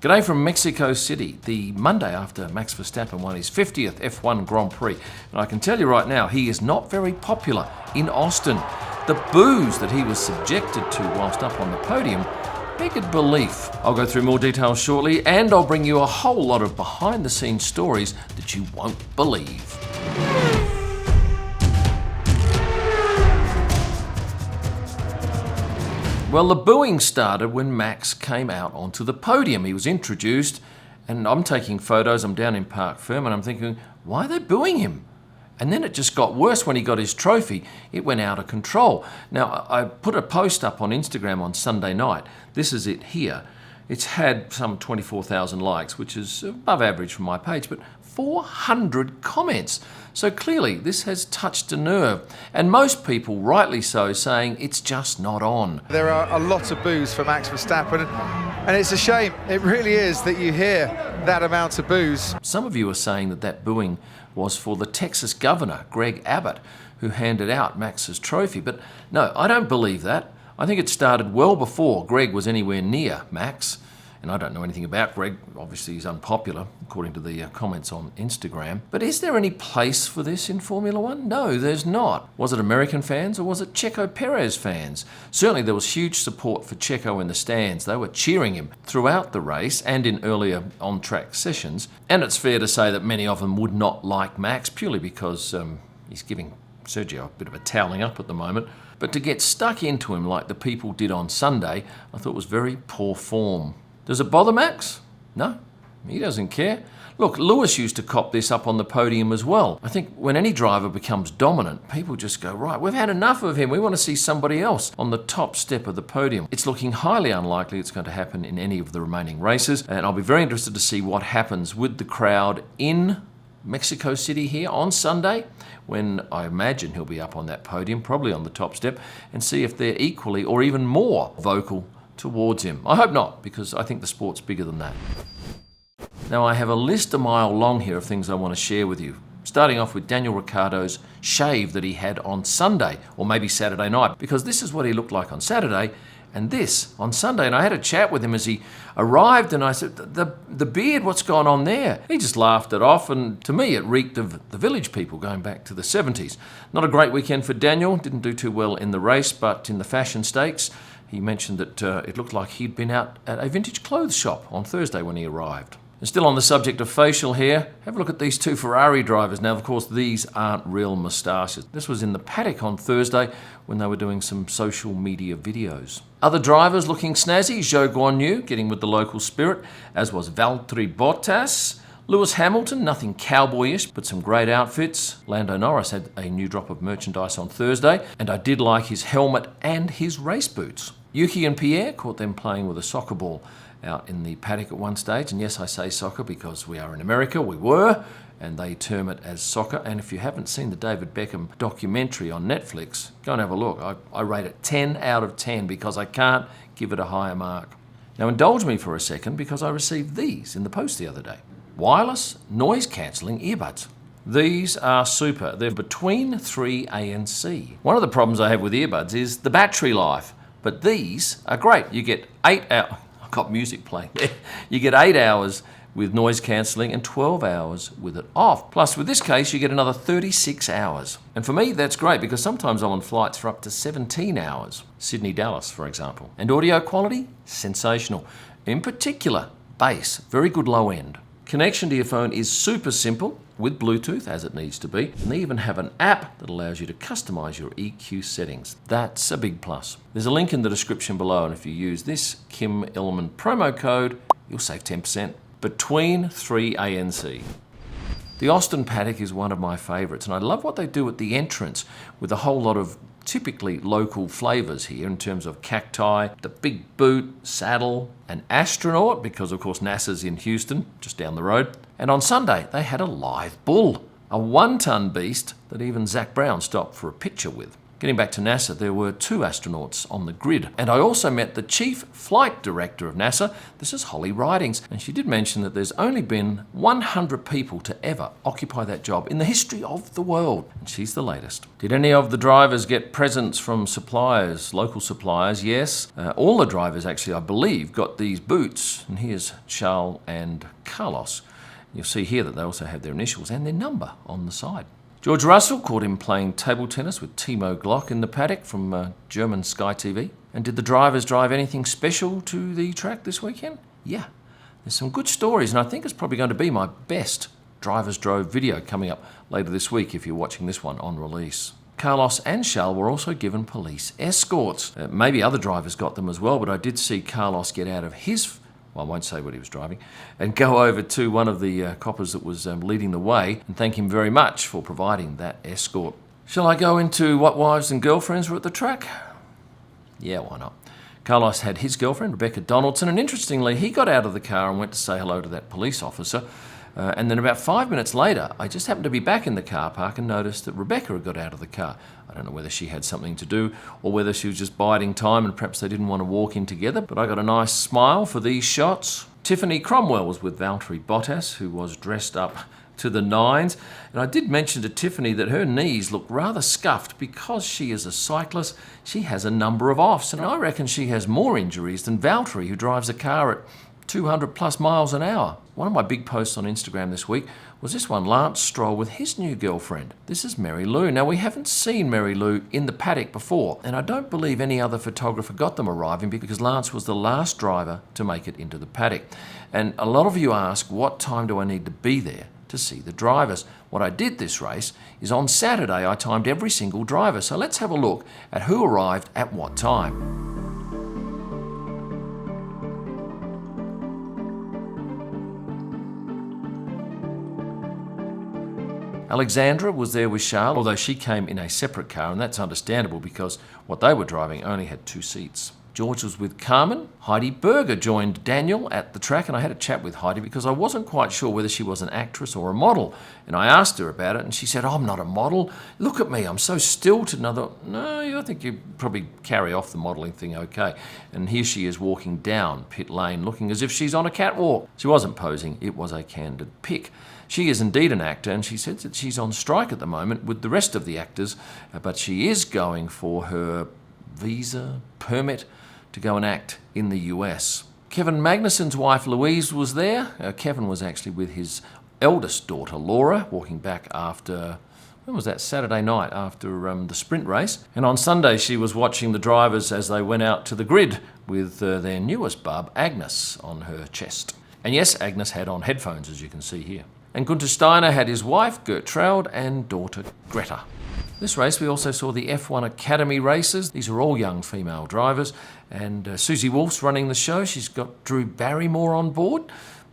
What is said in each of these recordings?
G'day from Mexico City, the Monday after Max Verstappen won his 50th F1 Grand Prix. And I can tell you right now, he is not very popular in Austin. The boos that he was subjected to whilst up on the podium begged belief. I'll go through more details shortly, and I'll bring you a whole lot of behind-the-scenes stories that you won't believe. Well, the booing started when Max came out onto the podium. He was introduced, and I'm taking photos. I'm down in Parc Ferme, and I'm thinking, why are they booing him? And then it just got worse when he got his trophy. It went out of control. Now, I put a post up on Instagram on Sunday night. This is it here. It's had some 24,000 likes, which is above average from my page, but 400 comments. So clearly this has touched a nerve, and most people, rightly so, saying it's just not on. There are a lot of boos for Max Verstappen, and it's a shame, it really is, that you hear that amount of boos. Some of you are saying that that booing was for the Texas governor, Greg Abbott, who handed out Max's trophy. But no, I don't believe that. I think it started well before Greg was anywhere near Max. And I don't know anything about Greg. Obviously, he's unpopular, according to the comments on Instagram. But is there any place for this in Formula One? No, there's not. Was it American fans or was it Checo Perez fans? Certainly there was huge support for Checo in the stands. They were cheering him throughout the race and in earlier on-track sessions. And it's fair to say that many of them would not like Max purely because he's giving Sergio a bit of a toweling up at the moment. But to get stuck into him like the people did on Sunday, I thought was very poor form. Does it bother Max? No, he doesn't care. Look, Lewis used to cop this up on the podium as well. I think when any driver becomes dominant, people just go, right, we've had enough of him. We want to see somebody else on the top step of the podium. It's looking highly unlikely it's going to happen in any of the remaining races, and I'll be very interested to see what happens with the crowd in Mexico City here on Sunday, when I imagine he'll be up on that podium, probably on the top step, and see if they're equally or even more vocal towards him. I hope not, because I think the sport's bigger than that. Now, I have a list a mile long here of things I want to share with you, starting off with Daniel Ricciardo's shave that he had on Sunday, or maybe Saturday night, because this is what he looked like on Saturday, and this on Sunday. And I had a chat with him as he arrived, and I said, the beard, what's gone on there? He just laughed it off, and to me it reeked of the Village People going back to the 70s. Not a great weekend for Daniel, didn't do too well in the race, but in the fashion stakes, he mentioned that it looked like he'd been out at a vintage clothes shop on Thursday when he arrived. And still on the subject of facial hair, have a look at these two Ferrari drivers. Now, of course, these aren't real moustaches. This was in the paddock on Thursday when they were doing some social media videos. Other drivers looking snazzy, Zhou Guanyu getting with the local spirit, as was Valtteri Bottas. Lewis Hamilton, nothing cowboyish, but some great outfits. Lando Norris had a new drop of merchandise on Thursday, and I did like his helmet and his race boots. Yuki and Pierre caught them playing with a soccer ball out in the paddock at one stage. And yes, I say soccer because we are in America, we were, and they term it as soccer. And if you haven't seen the David Beckham documentary on Netflix, go and have a look. I rate it 10 out of 10 because I can't give it a higher mark. Now indulge me for a second because I received these in the post the other day. Wireless noise-cancelling earbuds. These are super. They're between 3A and C. One of the problems I have with earbuds is the battery life, but these are great. You get 8 hours. I've got music playing. You get 8 hours with noise cancelling and 12 hours with it off. Plus, with this case, you get another 36 hours. And for me, that's great because sometimes I'm on flights for up to 17 hours. Sydney, Dallas, for example. And audio quality? Sensational. In particular, bass. Very good low end. Connection to your phone is super simple with Bluetooth, as it needs to be, and they even have an app that allows you to customize your EQ settings. That's a big plus. There's a link in the description below, and if you use this Kim Ellerman promo code, you'll save 10%. Between 3A and C. The Austin paddock is one of my favorites, and I love what they do at the entrance with a whole lot of typically local flavours here in terms of cacti, the big boot, saddle, an astronaut, because of course NASA's in Houston, just down the road. And on Sunday, they had a live bull, a 1-ton beast that even Zach Brown stopped for a picture with. Getting back to NASA, there were 2 astronauts on the grid. And I also met the Chief Flight Director of NASA. This is Holly Ridings. And she did mention that there's only been 100 people to ever occupy that job in the history of the world. And she's the latest. Did any of the drivers get presents from suppliers, local suppliers? Yes. All the drivers, actually, I believe, got these boots. And here's Charles and Carlos. You'll see here that they also have their initials and their number on the side. George Russell caught him playing table tennis with Timo Glock in the paddock from German Sky TV. And did the drivers drive anything special to the track this weekend? Yeah, there's some good stories, and I think it's probably going to be my best Drivers Drove video coming up later this week if you're watching this one on release. Carlos and Charles were also given police escorts. Maybe other drivers got them as well, but I did see Carlos get out of his, well, I won't say what he was driving, and go over to one of the coppers that was leading the way and thank him very much for providing that escort. Shall I go into what wives and girlfriends were at the track? Yeah, why not? Carlos had his girlfriend, Rebecca Donaldson, and interestingly, he got out of the car and went to say hello to that police officer. And then about 5 minutes later, I just happened to be back in the car park and noticed that Rebecca had got out of the car. I don't know whether she had something to do or whether she was just biding time and perhaps they didn't want to walk in together, but I got a nice smile for these shots. Tiffany Cromwell was with Valtteri Bottas, who was dressed up to the nines. And I did mention to Tiffany that her knees look rather scuffed because she is a cyclist. She has a number of offs, and I reckon she has more injuries than Valtteri, who drives a car at 200 plus miles an hour. One of my big posts on Instagram this week was this one, Lance Stroll with his new girlfriend. This is Mary Lou. Now, we haven't seen Mary Lou in the paddock before, and I don't believe any other photographer got them arriving because Lance was the last driver to make it into the paddock. And a lot of you ask, what time do I need to be there to see the drivers? What I did this race is on Saturday I timed every single driver. So let's have a look at who arrived at what time. Alexandra was there with Charles, although she came in a separate car, and that's understandable because what they were driving only had 2 seats. George was with Carmen. Heidi Berger joined Daniel at the track, and I had a chat with Heidi because I wasn't quite sure whether she was an actress or a model. And I asked her about it, and she said, "Oh, I'm not a model. Look at me, I'm so stilted." And I thought, no, I think you probably carry off the modelling thing okay. And here she is walking down pit lane looking as if she's on a catwalk. She wasn't posing, it was a candid pic. She is indeed an actor, and she says that she's on strike at the moment with the rest of the actors, but she is going for her visa permit to go and act in the US. Kevin Magnussen's wife Louise was there. Kevin was actually with his eldest daughter Laura, walking back after, when was that, Saturday night after the sprint race. And on Sunday she was watching the drivers as they went out to the grid with their newest bub, Agnes, on her chest. And yes, Agnes had on headphones, as you can see here. And Gunther Steiner had his wife, Gertrude, and daughter, Greta. This race, we also saw the F1 Academy races. These are all young female drivers. And Susie Wolf's running the show. She's got Drew Barrymore on board.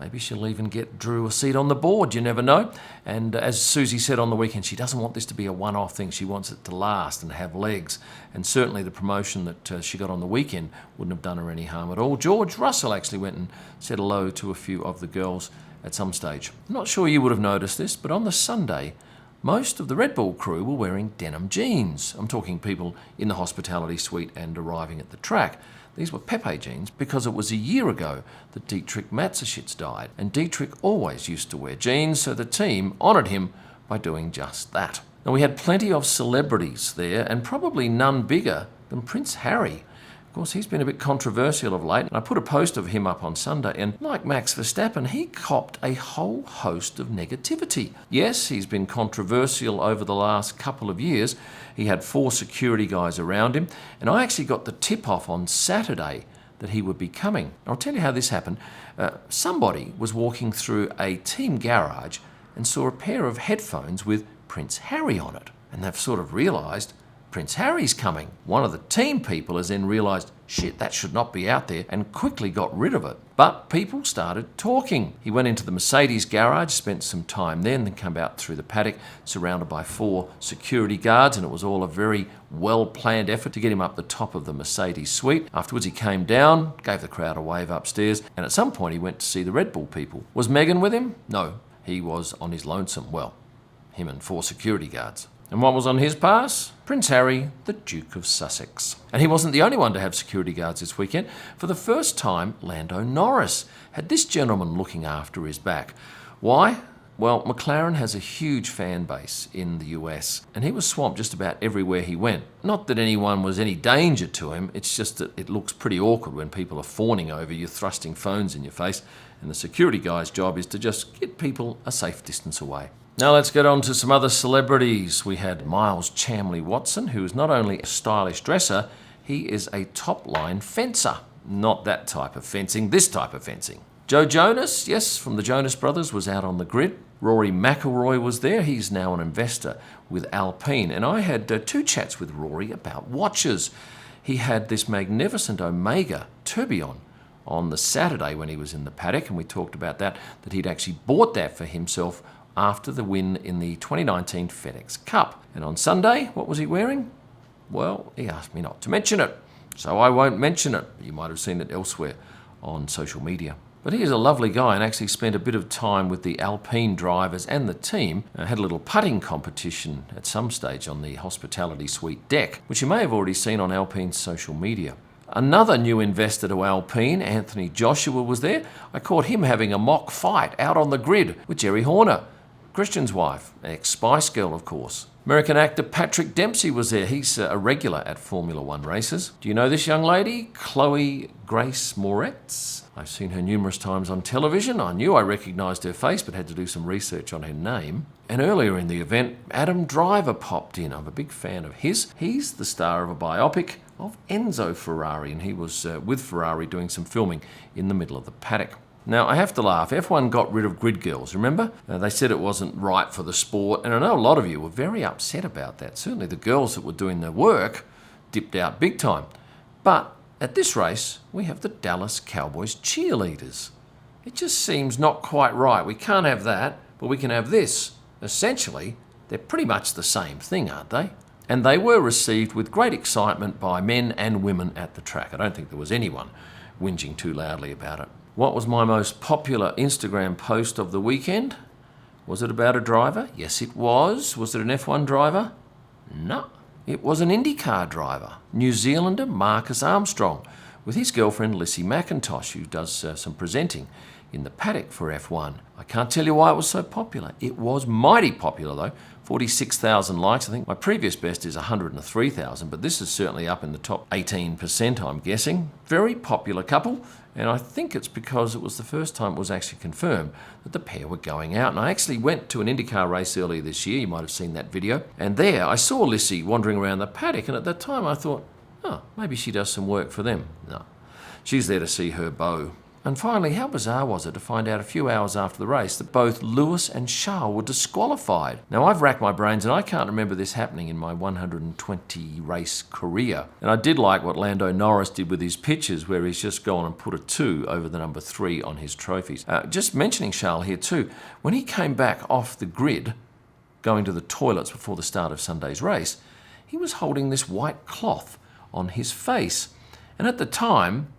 Maybe she'll even get Drew a seat on the board, you never know. And as Susie said on the weekend, she doesn't want this to be a one-off thing. She wants it to last and have legs. And certainly the promotion that she got on the weekend wouldn't have done her any harm at all. George Russell actually went and said hello to a few of the girls at some stage. I'm not sure you would have noticed this, but on the Sunday, most of the Red Bull crew were wearing denim jeans. I'm talking people in the hospitality suite and arriving at the track. These were Pepe jeans because it was a year ago that Dietrich Mateschitz died, and Dietrich always used to wear jeans, so the team honoured him by doing just that. Now, we had plenty of celebrities there, and probably none bigger than Prince Harry. Of course, he's been a bit controversial of late, and I put a post of him up on Sunday, and like Max Verstappen, he copped a whole host of negativity. Yes, he's been controversial over the last couple of years. He had 4 security guys around him, and I actually got the tip-off on Saturday that he would be coming. I'll tell you how this happened. Somebody was walking through a team garage and saw a pair of headphones with Prince Harry on it, and they've sort of realised Prince Harry's coming. One of the team people has then realised, shit, that should not be out there, and quickly got rid of it. But people started talking. He went into the Mercedes garage, spent some time there, and then came out through the paddock, surrounded by 4 security guards, and it was all a very well-planned effort to get him up the top of the Mercedes suite. Afterwards, he came down, gave the crowd a wave upstairs, and at some point he went to see the Red Bull people. Was Megan with him? No, he was on his lonesome. Well, him and 4 security guards. And what was on his pass? Prince Harry, the Duke of Sussex. And he wasn't the only one to have security guards this weekend. For the first time, Lando Norris had this gentleman looking after his back. Why? Well, McLaren has a huge fan base in the US, and he was swamped just about everywhere he went. Not that anyone was any danger to him, it's just that it looks pretty awkward when people are fawning over you, thrusting phones in your face, and the security guy's job is to just get people a safe distance away. Now let's get on to some other celebrities. We had Miles Chamley Watson, who is not only a stylish dresser, he is a top-line fencer. Not that type of fencing, this type of fencing. Joe Jonas, yes, from the Jonas Brothers, was out on the grid. Rory McIlroy was there. He's now an investor with Alpine. And I had 2 chats with Rory about watches. He had this magnificent Omega Tourbillon on the Saturday when he was in the paddock, and we talked about that he'd actually bought that for himself after the win in the 2019 FedEx Cup. And on Sunday, what was he wearing? Well, he asked me not to mention it, so I won't mention it. You might have seen it elsewhere on social media. But he is a lovely guy and actually spent a bit of time with the Alpine drivers and the team. Had a little putting competition at some stage on the hospitality suite deck, which you may have already seen on Alpine's social media. Another new investor to Alpine, Anthony Joshua, was there. I caught him having a mock fight out on the grid with Jerry Horner, Christian's wife, ex-Spice Girl, of course. American actor Patrick Dempsey was there. He's a regular at Formula One races. Do you know this young lady? Chloe Grace Moretz? I've seen her numerous times on television. I knew I recognised her face, but had to do some research on her name. And earlier in the event, Adam Driver popped in. I'm a big fan of his. He's the star of a biopic of Enzo Ferrari, and he was with Ferrari doing some filming in the middle of the paddock. Now, I have to laugh. F1 got rid of grid girls, remember? They said it wasn't right for the sport, and I know a lot of you were very upset about that. Certainly the girls that were doing the work dipped out big time. But at this race, we have the Dallas Cowboys cheerleaders. It just seems not quite right. We can't have that, but we can have this. Essentially, they're pretty much the same thing, aren't they? And they were received with great excitement by men and women at the track. I don't think there was anyone whinging too loudly about it. What was my most popular Instagram post of the weekend? Was it about a driver? Yes, it was. Was it an F1 driver? No. It was an IndyCar driver, New Zealander Marcus Armstrong, with his girlfriend Lissy McIntosh, who does some presenting in the paddock for F1. I can't tell you why it was so popular. It was mighty popular though. 46,000 likes. I think my previous best is 103,000, but this is certainly up in the top 18%, I'm guessing. Very popular couple, and I think it's because it was the first time it was actually confirmed that the pair were going out. And I actually went to an IndyCar race earlier this year. You might have seen that video. And there I saw Lissy wandering around the paddock, and at that time I thought, oh, maybe she does some work for them. No, she's there to see her beau. And finally, how bizarre was it to find out a few hours after the race that both Lewis and Charles were disqualified? Now, I've racked my brains and I can't remember this happening in my 120 race career. And I did like what Lando Norris did with his pictures, where he's just gone and put a 2 over the number 3 on his trophies. Just mentioning Charles here too, when he came back off the grid, going to the toilets before the start of Sunday's race, he was holding this white cloth on his face. And at the time,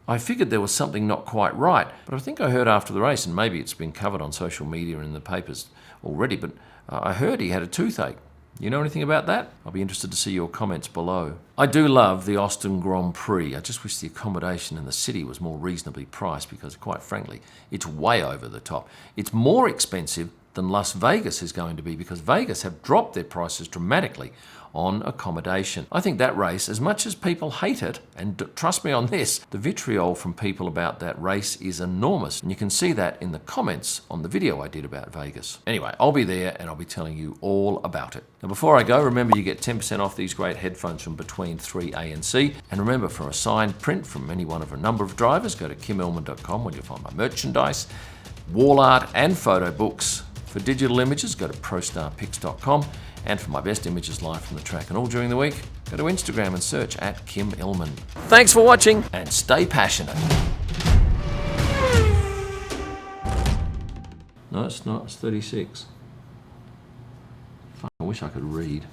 I figured there was something not quite right, but I think I heard after the race, and maybe it's been covered on social media and in the papers already, but I heard he had a toothache. You know anything about that? I'll be interested to see your comments below. I do love the Austin Grand Prix. I just wish the accommodation in the city was more reasonably priced because, quite frankly, it's way over the top. It's more expensive than Las Vegas is going to be because Vegas have dropped their prices dramatically on accommodation. I think that race, as much as people hate it, and trust me on this, the vitriol from people about that race is enormous. And you can see that in the comments on the video I did about Vegas. Anyway, I'll be there and I'll be telling you all about it. Now before I go, remember you get 10% off these great headphones from Between 3A and C. And remember, for a signed print from any one of a number of drivers, go to kimellman.com where you'll find my merchandise, wall art and photo books. For digital images, go to prostarpics.com. And for my best images live from the track and all during the week, go to Instagram and search @Kim Illman. Thanks for watching and stay passionate. No, it's not. It's 36. I wish I could read.